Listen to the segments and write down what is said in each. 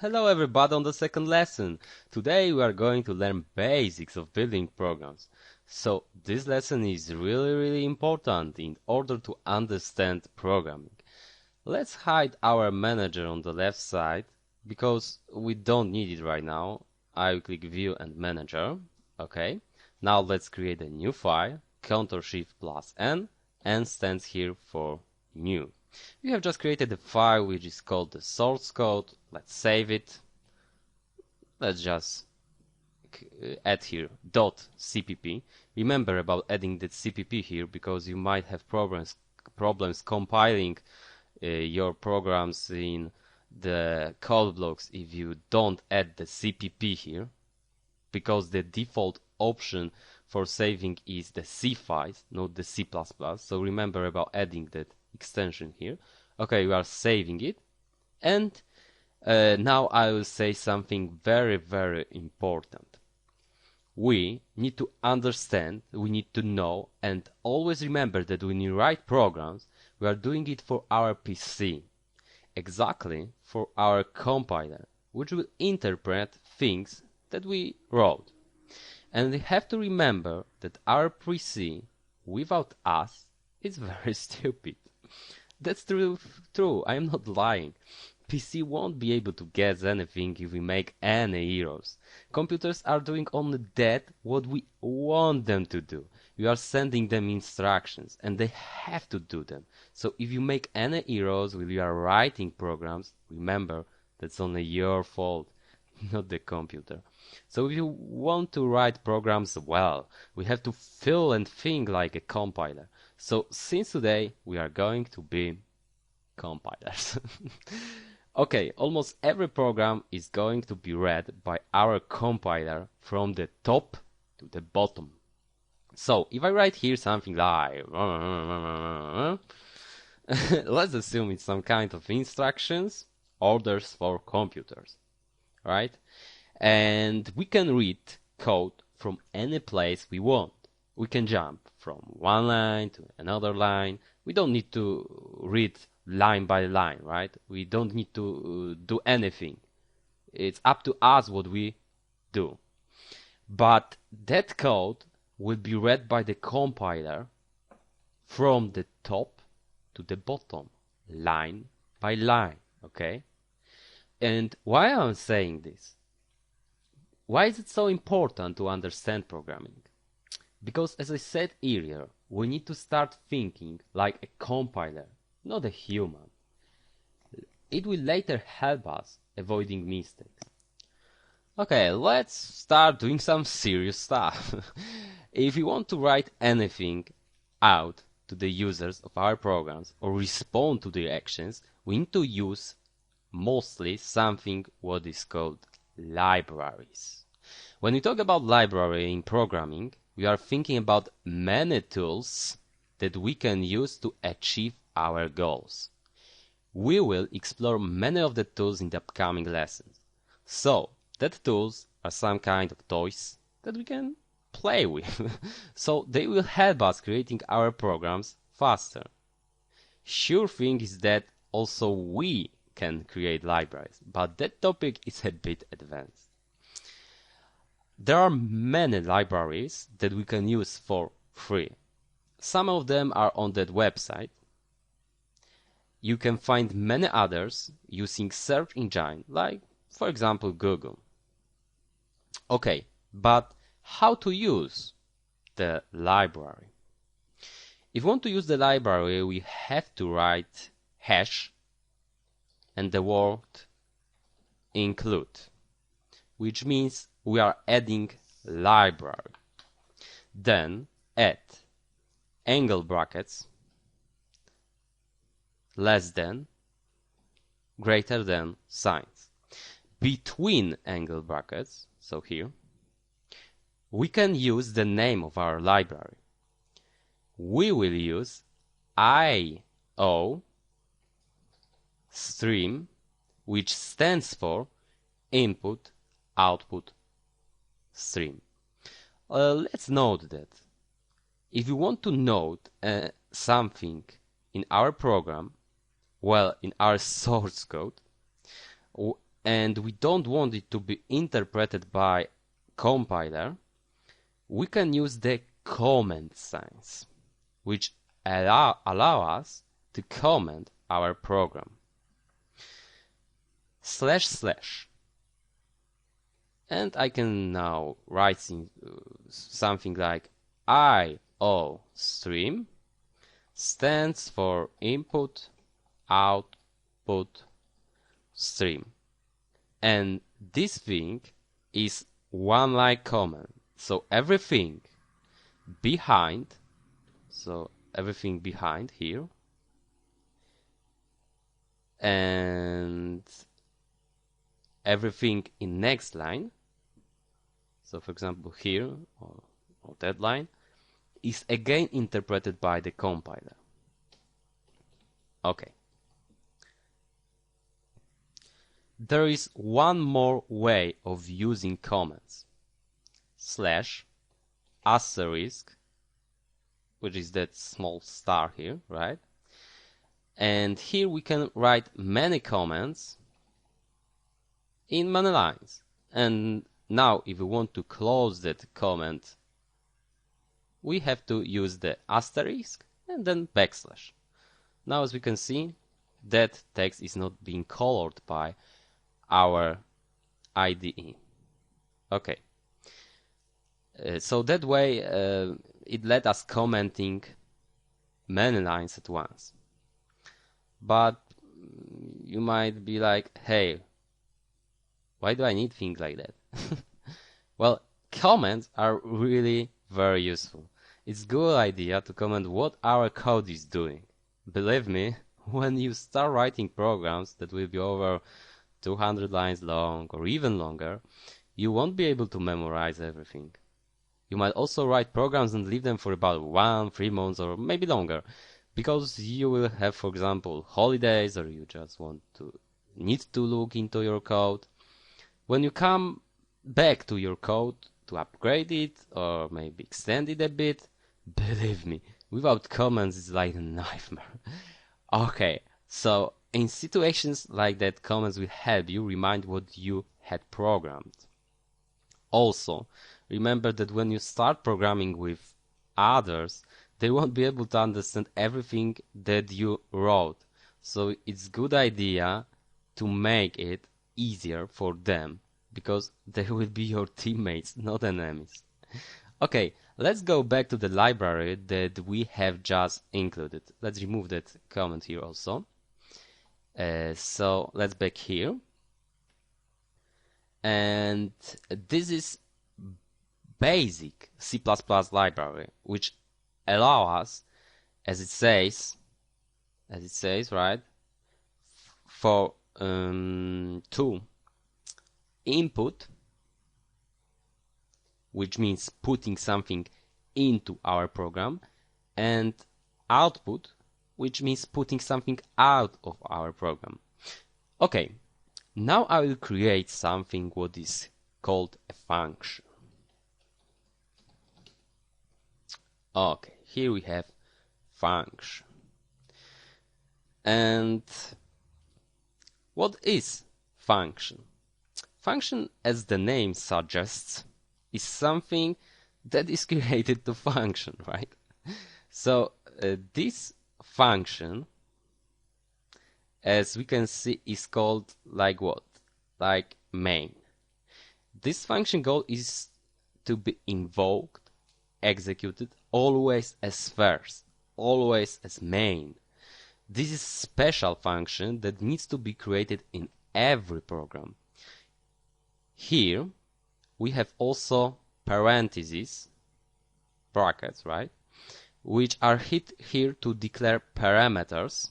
Hello everybody on the second lesson. Today we are going to learn basics of building programs. So this lesson is really important in order to understand programming. Let's hide our manager on the left side because we don't need it right now. I will click view and manager. Okay. Now let's create a new file. Ctrl+Shift+N stands here for new. We have just created a file which is called the source code. Let's save it. Let's just add here .cpp. Remember about adding the cpp here because you might have problems compiling your programs in the code blocks if you don't add the cpp here, because the default option for saving is the C files, not the C++. So remember about adding that extension here. Okay, we are saving it, and now I will say something very important. We need to understand, we need to know, and always remember that when you write programs, we are doing it for our PC, exactly for our compiler, which will interpret things that we wrote. And we have to remember that our PC, without us, is very stupid. That's true, I am not lying. PC won't be able to guess anything if we make any errors. Computers are doing only that what we want them to do. We are sending them instructions and they have to do them. So if you make any errors while you are writing programs, remember that's only your fault, not the computer. So if you want to write programs well, we have to feel and think like a compiler. So since today we are going to be compilers. Okay, almost every program is going to be read by our compiler from the top to the bottom. So if I write here something like let's assume it's some kind of instructions, orders for computers, right? And we can read code from any place we want. We can jump from one line to another line. We don't need to read line by line, right? We don't need to do anything. It's up to us what we do. But that code will be read by the compiler from the top to the bottom, line by line, okay? And why I'm saying this? Why is it so important to understand programming? Because as I said earlier, we need to start thinking like a compiler, not a human. It will later help us avoiding mistakes. Okay, let's start doing some serious stuff. If we want to write anything out to the users of our programs or respond to their actions, we need to use mostly something what is called libraries. When we talk about library in programming, we are thinking about many tools that we can use to achieve our goals. We will explore many of the tools in the upcoming lessons. So, that tools are some kind of toys that we can play with. So, they will help us creating our programs faster. Sure thing is that also we can create libraries, but that topic is a bit advanced. There are many libraries that we can use for free. Some of them are on that website. You can find many others using search engine, like for example Google. Okay, but how to use the library? If we want to use the library, we have to write hash and the word include, which means we are adding library. Then add angle brackets, less than, greater than signs. Between angle brackets, so here, we can use the name of our library. We will use IO stream, which stands for input output stream. Let's note that if you want to note something in our program, well, in our source code, and we don't want it to be interpreted by compiler, we can use the comment signs, which allow us to comment our program. // and I can now write something like IO stream stands for input output stream, and this thing is one line comment, so everything behind here and everything in next line, so for example here or that line, is again interpreted by the compiler. Okay. There is one more way of using comments. /**, which is that small star here, right? And here we can write many comments in many lines. And now if we want to close that comment, we have to use the asterisk and then \. Now as we can see, that text is not being colored by our IDE. Okay. So that way it let us commenting many lines at once. But you might be like, hey, why do I need things like that? Well, comments are really very useful. It's a good idea to comment what our code is doing. Believe me, when you start writing programs that will be over 200 lines long or even longer, you won't be able to memorize everything. You might also write programs and leave them for about 1-3 months or maybe longer, because you will have, for example, holidays, or you just need to look into your code. When you come back to your code to upgrade it or maybe extend it a bit, believe me, without comments it's like a nightmare. Okay, so in situations like that, comments will help you remind what you had programmed. Also, remember that when you start programming with others, they won't be able to understand everything that you wrote. So it's a good idea to make it easier for them, because they will be your teammates, not enemies. Okay, let's go back to the library that we have just included. Let's remove that comment here also. So let's back here. And this is basic C++ library, which allow us, as it says, right, for to input, which means putting something into our program, and output, which means putting something out of our program. Okay, now I will create something what is called a function. Okay, here we have function. And what is function? Function, as the name suggests, is something that is created to function, right? So this function, as we can see, is called like what? Like main. This function goal is to be invoked, executed always as first, always as main. This is a special function that needs to be created in every program. Here we have also parentheses, brackets, right, which are hit here to declare parameters,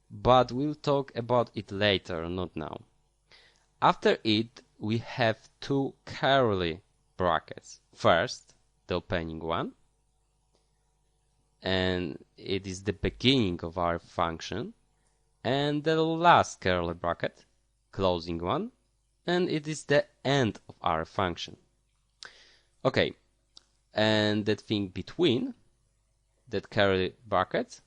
but we'll talk about it later, not now. After it, we have two curly brackets. First, the opening one, and it is the beginning of our function, and the last curly bracket, closing one, and it is the end of our function. Okay, and that thing between that curly bracket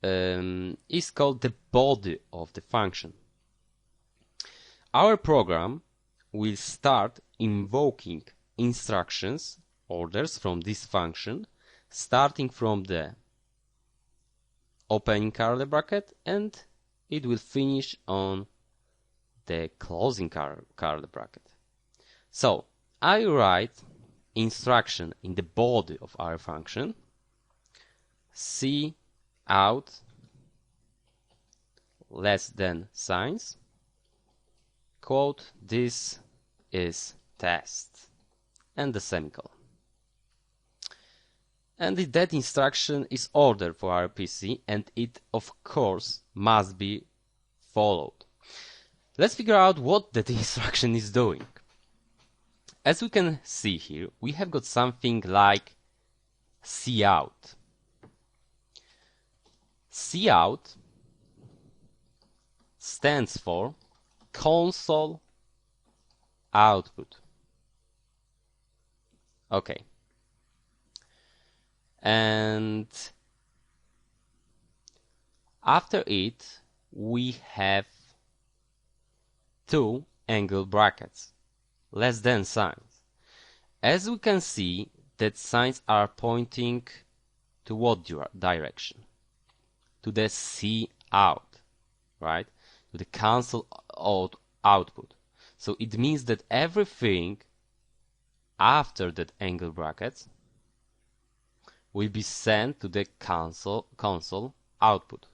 is called the body of the function. our program will start invoking instructions, orders from this function, starting from the opening curly bracket, and it will finish on the closing curly bracket. So I write instruction in the body of our function, cout less than signs, quote, this is test, and the semicolon. And that instruction is ordered for our PC, and it of course must be followed. Let's figure out what that instruction is doing. As we can see here, we have got something like cout. Cout stands for console output. Okay. And after it, we have two angle brackets, less than signs. As we can see, that signs are pointing to what direction? To the cout, right? To the console output. So it means that everything after that angle brackets will be sent to the console output.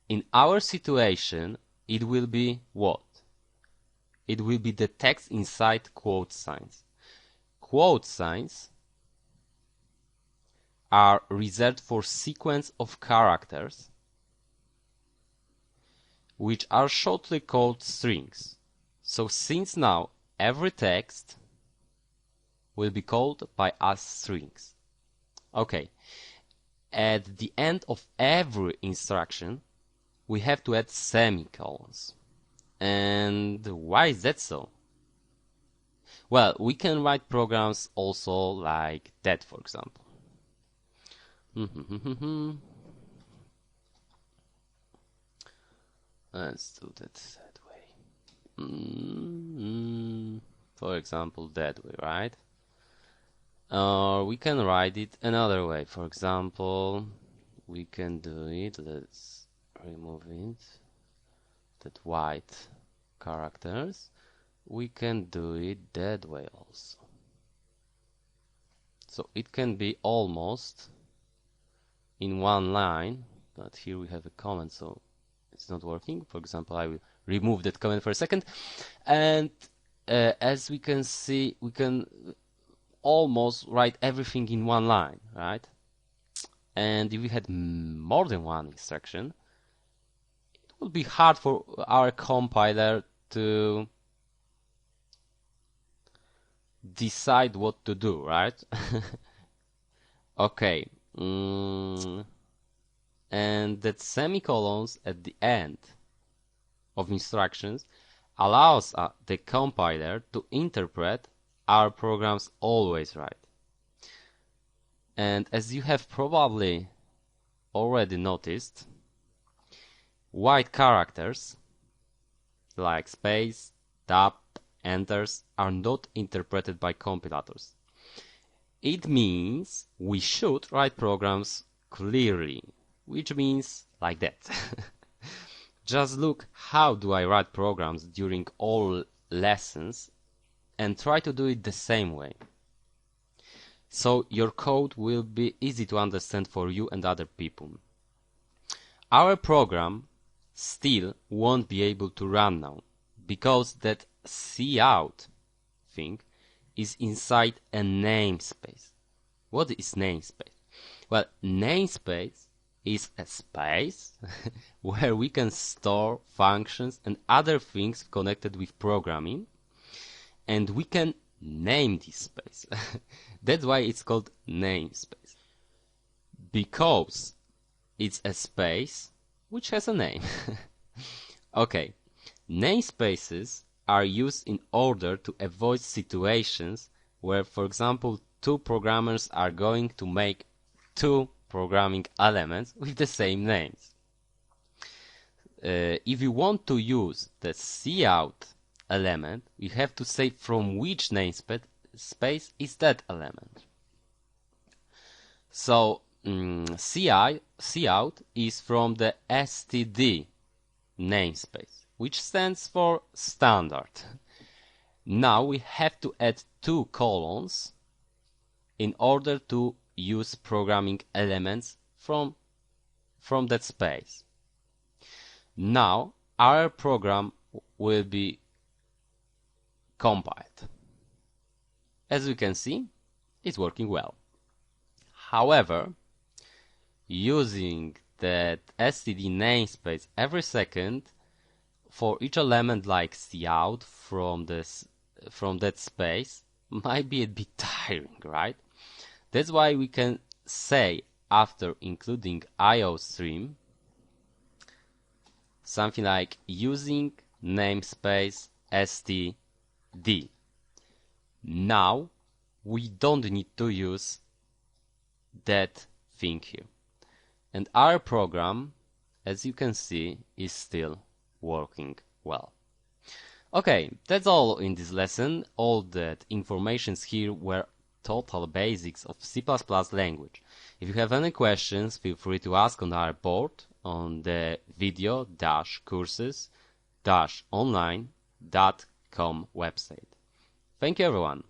In our situation, it will be what? It will be the text inside quote signs. Quote signs are reserved for sequence of characters which are shortly called strings. So since now every text will be called by us strings. Okay. At the end of every instruction, we have to add semicolons. And why is that so? Well, we can write programs also like that, for example. Let's do that way. For example, that way, right? Or we can write it another way. For example, we can do it, let's remove it, that white characters. We can do it that way also. So it can be almost in one line, but here we have a comment, so it's not working. For example, I will remove that comment for a second. And as we can see, we can almost write everything in one line, right? And if we had more than one instruction, it would be hard for our compiler to decide what to do, right? Okay. And that semicolons at the end of instructions allows the compiler to interpret our programs always right. And as you have probably already noticed, white characters like space, tab, enters are not interpreted by compilators. It means we should write programs clearly, which means like that. Just look how do I write programs during all lessons and try to do it the same way. So your code will be easy to understand for you and other people. Our program still won't be able to run now because that cout thing is inside a namespace. What is namespace? Well, namespace is a space where we can store functions and other things connected with programming, and we can name this space. That's why it's called namespace. Because it's a space which has a name. Okay, namespaces are used in order to avoid situations where, for example, two programmers are going to make two programming elements with the same names. if you want to use the cout element, we have to say from which namespace is that element. So cout is from the std namespace, which stands for standard. Now we have to add 2 colons in order to use programming elements from that space. Now our program will be compiled. As you can see, it's working well. However, using that std namespace every second for each element like cout from that space might be a bit tiring, right? That's why we can say after including iostream something like using namespace std. Now we don't need to use that thing here. And our program, as you can see, is still working well. Okay, that's all in this lesson. All that informations here were total basics of C++ language. If you have any questions, feel free to ask on our board on the video-courses-online.com website. Thank you, everyone.